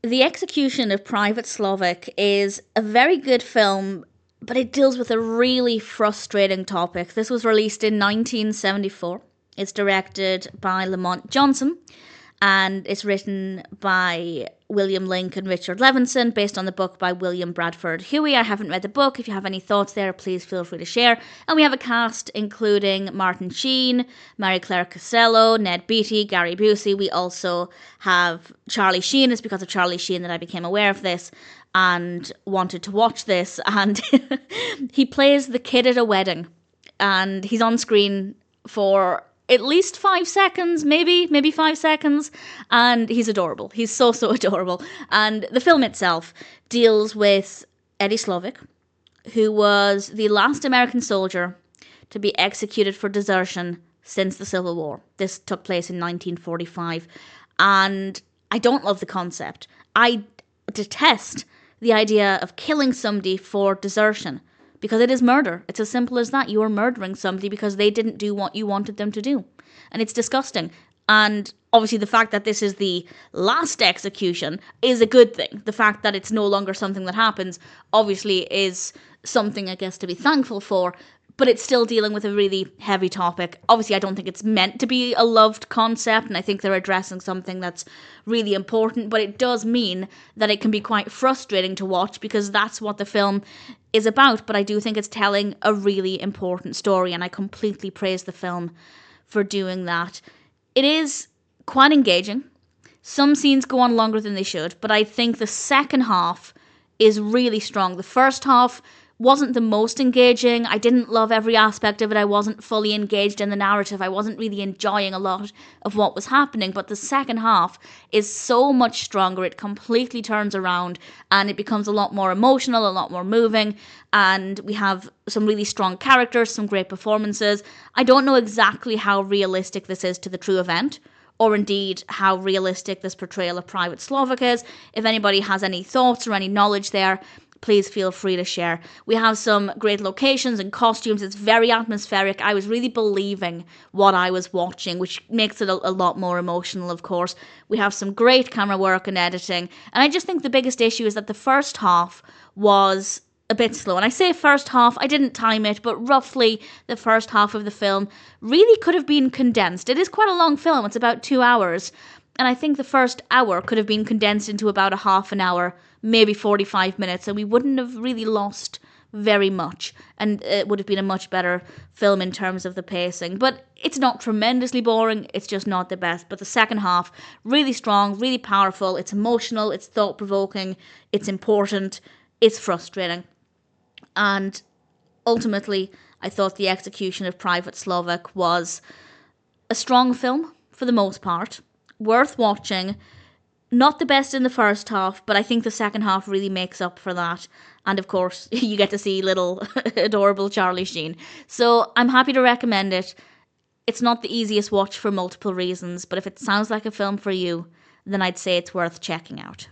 The Execution of Private Slovik is a very good film, but it deals with a really frustrating topic. This was released in 1974. It's directed by Lamont Johnson, and it's written by William Link and Richard Levinson, based on the book by William Bradford Huie. I haven't read the book. If you have any thoughts there, please feel free to share. And we have a cast including Martin Sheen, Mariclare Costello, Ned Beatty, Gary Busey. We also have Charlie Sheen. It's because of Charlie Sheen that I became aware of this and wanted to watch this. And he plays the kid at a wedding, and he's on screen for at least 5 seconds, maybe 5 seconds, and he's adorable. He's so adorable. And the film itself deals with Eddie Slovik, who was the last American soldier to be executed for desertion since the Civil War. This took place in 1945, and I don't love the concept. I detest the idea of killing somebody for desertion, because it is murder. It's as simple as that. You are murdering somebody because they didn't do what you wanted them to do. And it's disgusting. And obviously the fact that this is the last execution is a good thing. The fact that it's no longer something that happens obviously is something, I guess, to be thankful for. But it's still dealing with a really heavy topic. Obviously, I don't think it's meant to be a loved concept, and I think they're addressing something that's really important, but it does mean that it can be quite frustrating to watch, because that's what the film is about. But I do think it's telling a really important story, and I completely praise the film for doing that. It is quite engaging. Some scenes go on longer than they should, but I think the second half is really strong. The first half wasn't the most engaging. I didn't love every aspect of it. I wasn't fully engaged in the narrative. I wasn't really enjoying a lot of what was happening. But the second half is so much stronger. It completely turns around and it becomes a lot more emotional, a lot more moving. And we have some really strong characters, some great performances. I don't know exactly how realistic this is to the true event, or indeed how realistic this portrayal of Private Slovik is. If anybody has any thoughts or any knowledge there, please feel free to share. We have some great locations and costumes. It's very atmospheric. I was really believing what I was watching, which makes it a lot more emotional, of course. We have some great camera work and editing. And I just think the biggest issue is that the first half was a bit slow. And I say first half, I didn't time it, but roughly the first half of the film really could have been condensed. It is quite a long film. It's about 2 hours. And I think the first hour could have been condensed into about a half an hour, maybe 45 minutes, and we wouldn't have really lost very much. And it would have been a much better film in terms of the pacing. But it's not tremendously boring. It's just not the best. But the second half, really strong, really powerful. It's emotional. It's thought-provoking. It's important. It's frustrating. And ultimately, I thought The Execution of Private Slovik was a strong film for the most part. Worth watching. Not the best in the first half, but I think the second half really makes up for that. And of course, you get to see little adorable Charlie Sheen. So I'm happy to recommend it. It's not the easiest watch for multiple reasons, but if it sounds like a film for you, then I'd say it's worth checking out.